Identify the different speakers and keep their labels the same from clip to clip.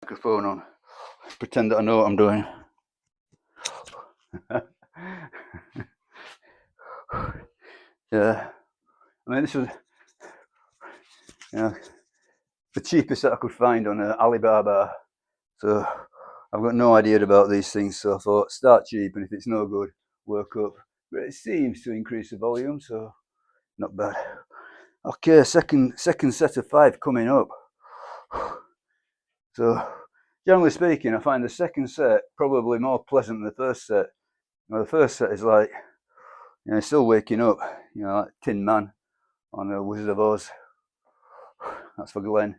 Speaker 1: Microphone on. Pretend that I know what I'm doing. Yeah, I mean, this was, the cheapest that I could find on Alibaba. So I've got no idea about these things. So I thought, start cheap, and if it's no good, work up. But it seems to increase the volume, so not bad. Okay, second set of 5 coming up. So generally speaking, I find the second set probably more pleasant than the first set. The first set is like, still waking up, like Tin Man on the Wizard of Oz. That's for Glenn.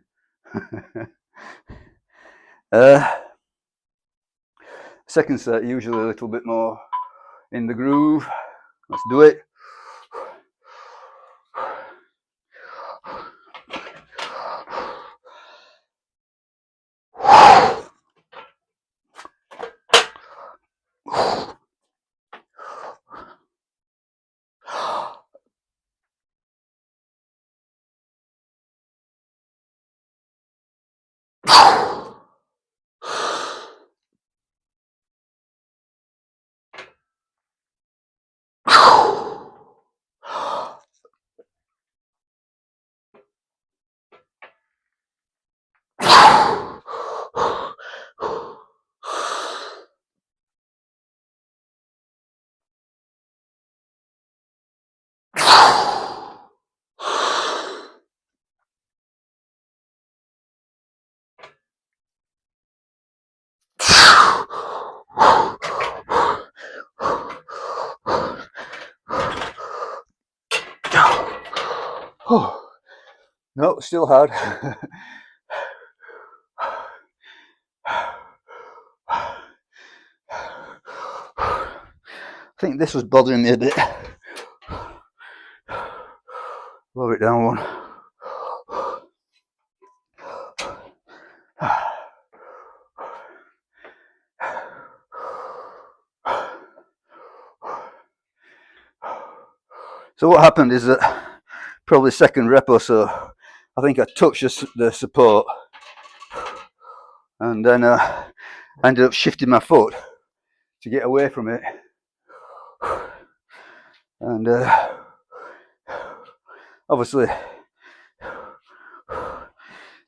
Speaker 1: Second set, usually a little bit more in the groove. Let's do it. No, still hard. I think this was bothering me a bit. Lower it down one. So what happened is that probably second rep or so, I think I touched the support, and then I ended up shifting my foot to get away from it, and obviously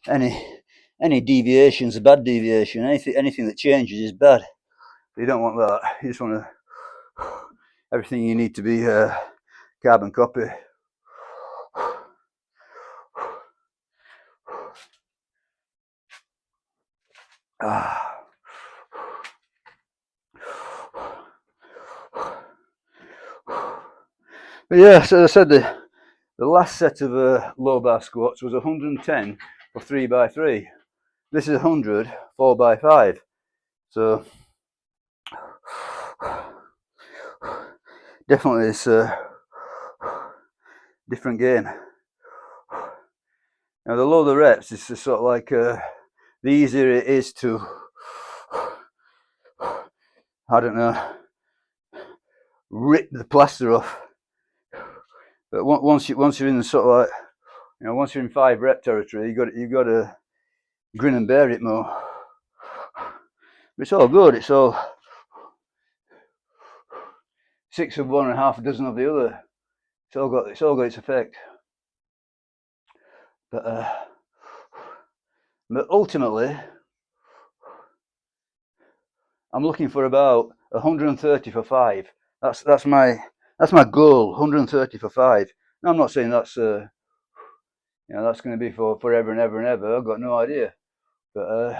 Speaker 1: any deviation is a bad deviation. Anything that changes is bad. You don't want that. You just want everything you need to be carbon copy. But yeah, so as I said, the last set of low bar squats was 110 for 3x3. This is 100 4x5. So definitely it's a different game. Now the lower the reps, it's just sort of like the easier it is to, I don't know, rip the plaster off. But once you're in the sort of like, once you're in 5 rep territory, you got to grin and bear it more. But it's all good. It's all 6 of one and half a dozen of the other. It's all got its effect. But ultimately, I'm looking for about 130 for 5. That's my goal. 130 for 5. Now, I'm not saying that's that's going to be for forever and ever and ever. I've got no idea. But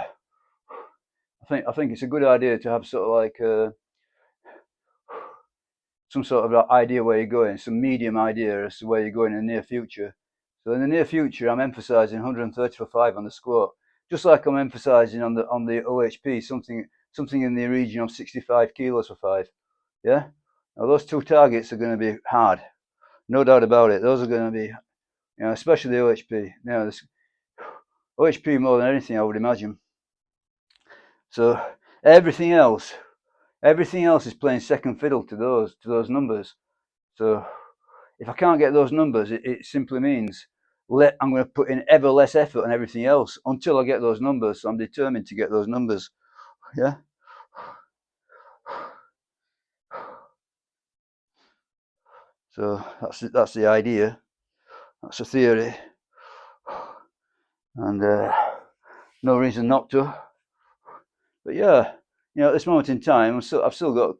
Speaker 1: I think it's a good idea to have sort of like some sort of idea where you're going, some medium idea as to where you're going in the near future. So in the near future, I'm emphasising 130 for 5 on the squat, just like I'm emphasising on the OHP, something in the region of 65 kilos for 5. Yeah. Now those 2 targets are going to be hard, no doubt about it. Those are going to be, especially the OHP. This OHP more than anything, I would imagine. So everything else is playing second fiddle to those numbers. So if I can't get those numbers, it simply means I'm going to put in ever less effort on everything else until I get those numbers. So I'm determined to get those numbers. Yeah. So that's the idea. That's the theory, and no reason not to. But yeah, at this moment in time, I've still got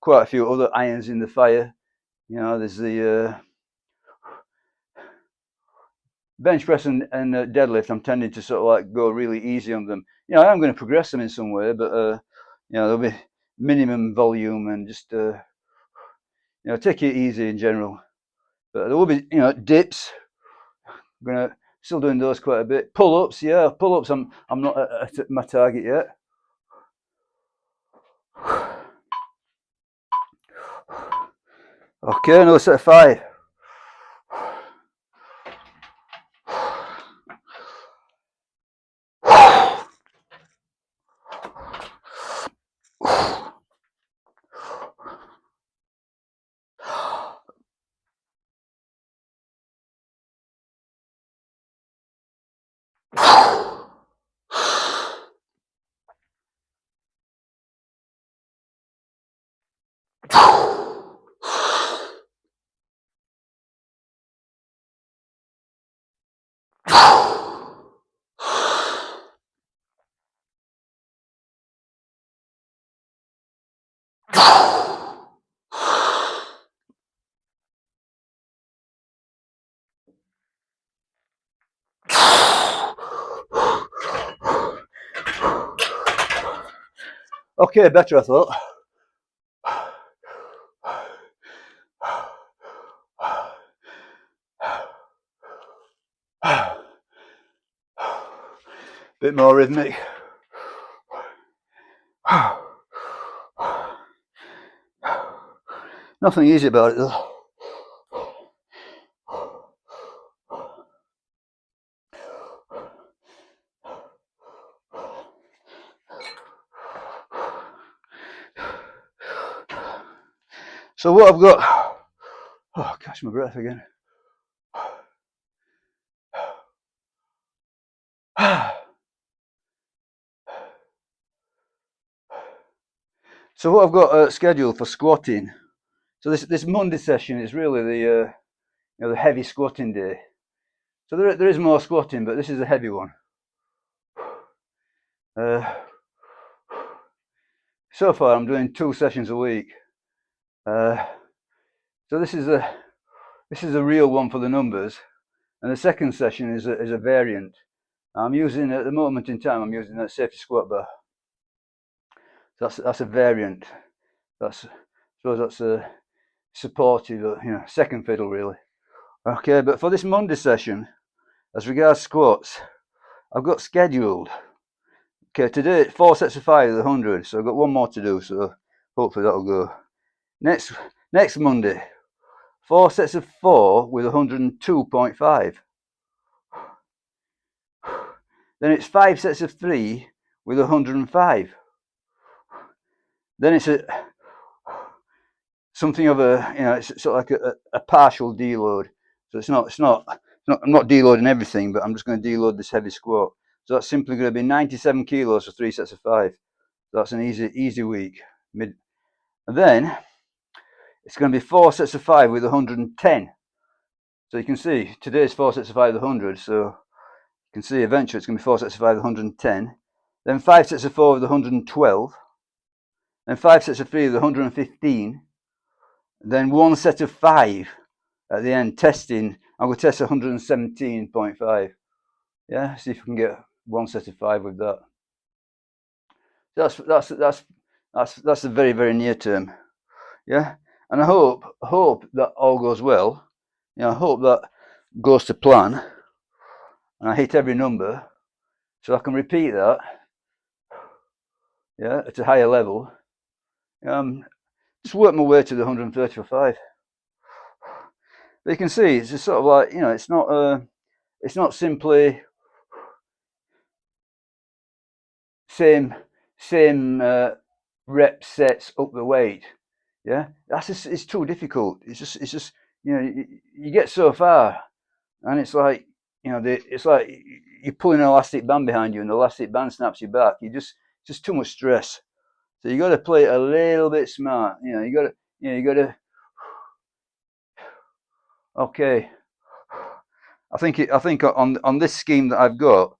Speaker 1: quite a few other irons in the fire. There's the bench press and deadlift. I'm tending to sort of like go really easy on them. I'm going to progress them in some way, but there'll be minimum volume and just take it easy in general. But there will be dips. I'm gonna still doing those quite a bit. Pull-ups, yeah, pull-ups. I'm not at my target yet. Okay, another set of 5. Okay, better I thought. Bit more rhythmic. Nothing easy about it though. So what I've got, catch my breath again. So what I've got scheduled for squatting. So this Monday session is really the heavy squatting day. So there is more squatting, but this is a heavy one. So far, I'm doing 2 sessions a week. So this is a real one for the numbers, and the second session is a variant. I'm using at the moment in time. I'm using that safety squat bar. So that's a variant. I suppose that's a supportive, second fiddle really. Okay, but for this Monday session, as regards squats, I've got scheduled. Okay, today 4 sets of 5 with 100, so I've got one more to do. So hopefully that'll go. Next Monday, 4 sets of 4 with 102.5. Then it's 5 sets of 3 with 105. Then it's something of it's sort of like a partial deload. So I'm not deloading everything, but I'm just going to deload this heavy squat. So that's simply going to be 97 kilos for 3 sets of 5. So that's an easy week. And then it's going to be 4 sets of 5 with 110. So you can see today's 4 sets of 5 with 100. So you can see eventually it's going to be 4 sets of 5 with 110. Then 5 sets of 4 with 112. Then 5 sets of 3 with 115. Then 1 set of 5 at the end, testing. I'm going to test 117.5. Yeah, see if we can get 1 set of 5 with that. That's the very, very near term. Yeah, and I hope that all goes well. I hope that goes to plan, and I hit every number, so I can repeat that. Yeah, at a higher level. Just work my way to the 130 for 5. But you can see it's just sort of like it's not simply same rep sets up the weight. Yeah, it's too difficult. It's just you get so far, and it's like, you know, it's like you're pulling an elastic band behind you, and the elastic band snaps you back. You just too much stress. So you got to play it a little bit smart. You know, you got to. Okay, I think on this scheme that I've got,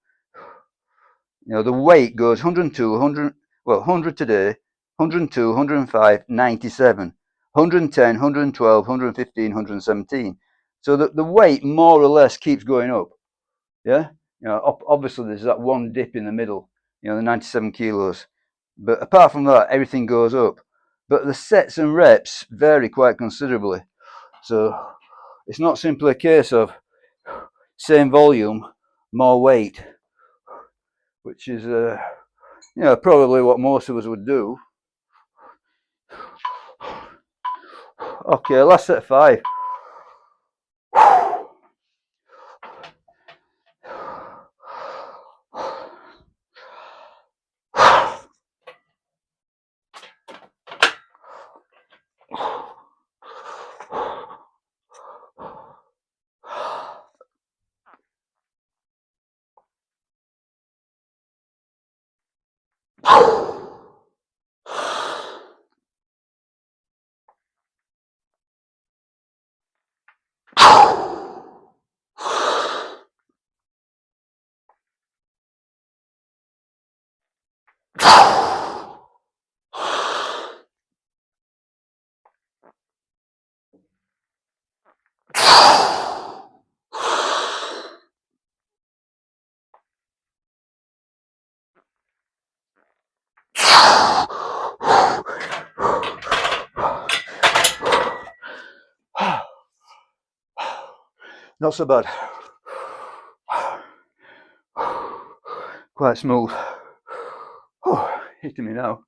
Speaker 1: you know, the weight goes 102, 100, well, 100 today, 102, 105, 97, 110, 112, 115, 117. So the weight more or less keeps going up. Yeah. You know, obviously there's that one dip in the middle, you know, the 97 kilos. But apart from that, everything goes up. But the sets and reps vary quite considerably. So it's not simply a case of same volume, more weight, which is, you know, probably what most of us would do. Okay, last set of 5. Not so bad. Quite smooth. Hitting me now.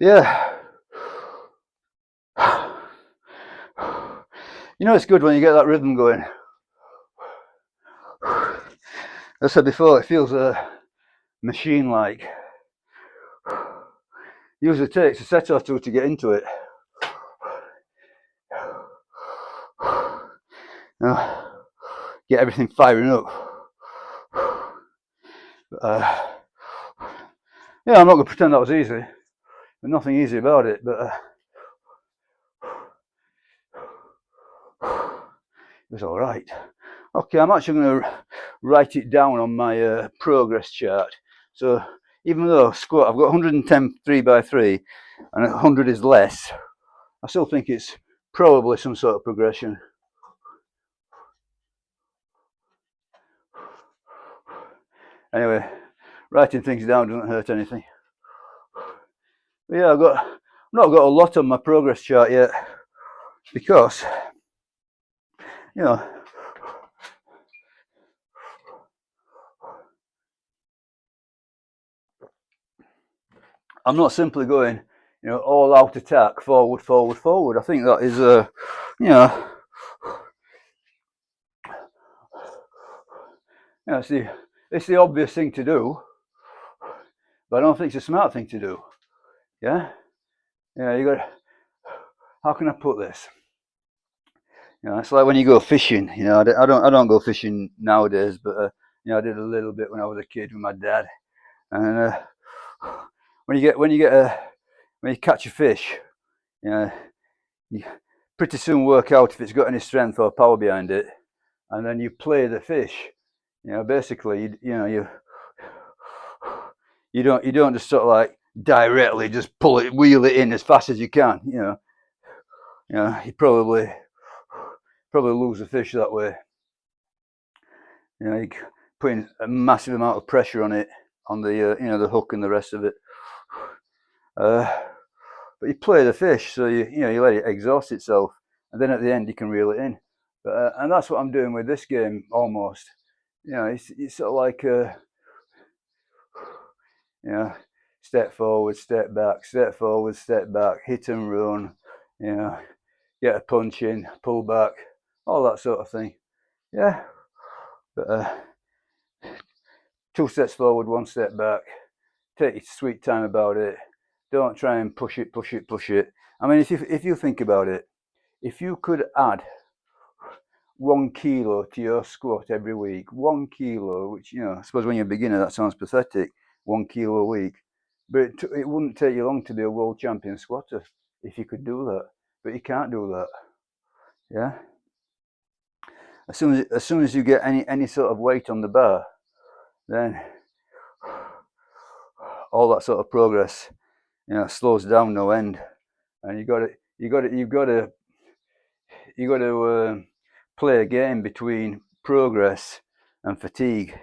Speaker 1: Yeah. You know, it's good when you get that rhythm going. As I said before, it feels machine-like. Usually takes a set or two to get into it. You know, get everything firing up. Yeah, I'm not going to pretend that was easy. There's nothing easy about it, but it was all right. Okay, I'm actually going to write it down on my progress chart. So even though squat, I've got 110 3x3 and 100 is less, I still think it's probably some sort of progression. Anyway, writing things down doesn't hurt anything. But yeah, I've not got a lot on my progress chart yet because, you know, I'm not simply going, you know, all out attack, forward, forward, forward. I think that is, you know, it's the obvious thing to do, but I don't think it's a smart thing to do. Yeah, yeah. You got. How can I put this? You know, it's like when you go fishing. You know, I don't go fishing nowadays, but you know, I did a little bit when I was a kid with my dad. And when you catch a fish, you know, you pretty soon work out if it's got any strength or power behind it, and then you play the fish. You know, basically, you don't just sort of like directly just wheel it in as fast as you can. You know, you probably lose the fish that way. You know, you're putting a massive amount of pressure on it, on the you know, the hook and the rest of it. But you play the fish, so you let it exhaust itself, and then at the end you can reel it in. But, and that's what I'm doing with this game almost. You know, it's sort of like you know, step forward, step back, step forward, step back, hit and run. You know, get a punch in, pull back, all that sort of thing. Yeah, but 2 steps forward, 1 step back. Take your sweet time about it. Don't try and push it. I mean, if you think about it, if you could add 1 kilo to your squat every week, 1 kilo, which, I suppose when you're a beginner that sounds pathetic, 1 kilo a week, but it wouldn't take you long to be a world champion squatter if you could do that. But you can't do that. Yeah. As soon as you get any sort of weight on the bar, then all that sort of progress, slows down no end, and you got to play a game between progress and fatigue.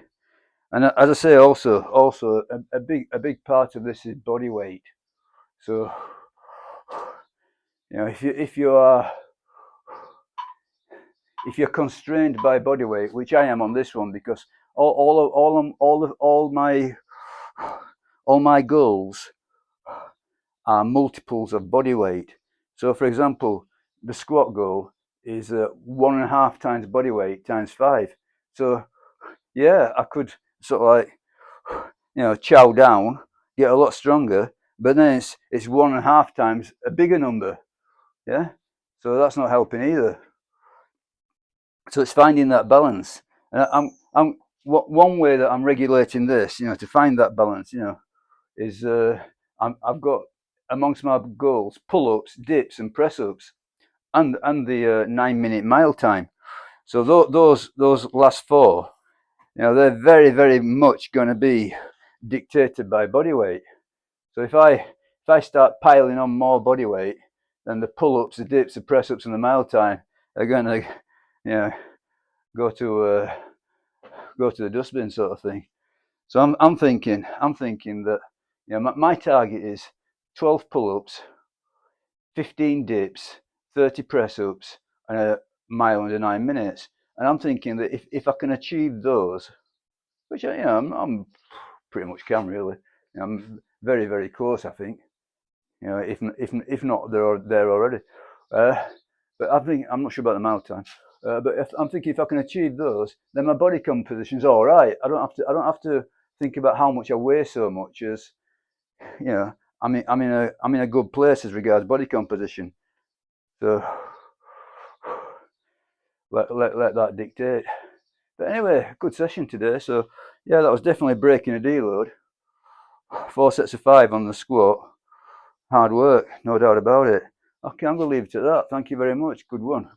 Speaker 1: And as I say, also a big part of this is body weight. So if you're constrained by body weight, which I am on this one, because all my goals are multiples of body weight. So, for example, the squat goal is 1.5 times body weight times 5. So, yeah, I could sort of like, chow down, get a lot stronger, but then it's 1.5 times a bigger number. Yeah, so that's not helping either. So it's finding that balance. And one way that I'm regulating this, to find that balance, is I've got amongst my goals pull-ups, dips, and press-ups, and the 9-minute mile time. So those last 4, they're very, very much going to be dictated by body weight. So if I start piling on more body weight, then the pull-ups, the dips, the press-ups, and the mile time are going to, go to the dustbin, sort of thing. So I'm thinking that my target is 12 pull-ups, 15 dips, 30 press-ups, and a mile under 9 minutes. And I'm thinking that if I can achieve those, which I'm pretty much can really, I'm very, very close, I think. If not, they're there already. But I'm not sure about the mile time. But I'm thinking if I can achieve those, then my body composition's all right. I don't have to think about how much I weigh so much as, I'm in a good place as regards body composition. So let that dictate. But anyway, good session today. So yeah, that was definitely breaking a deload. 4 sets of 5 on the squat. Hard work, no doubt about it. Okay, I'm going to leave it at that. Thank you very much. Good one.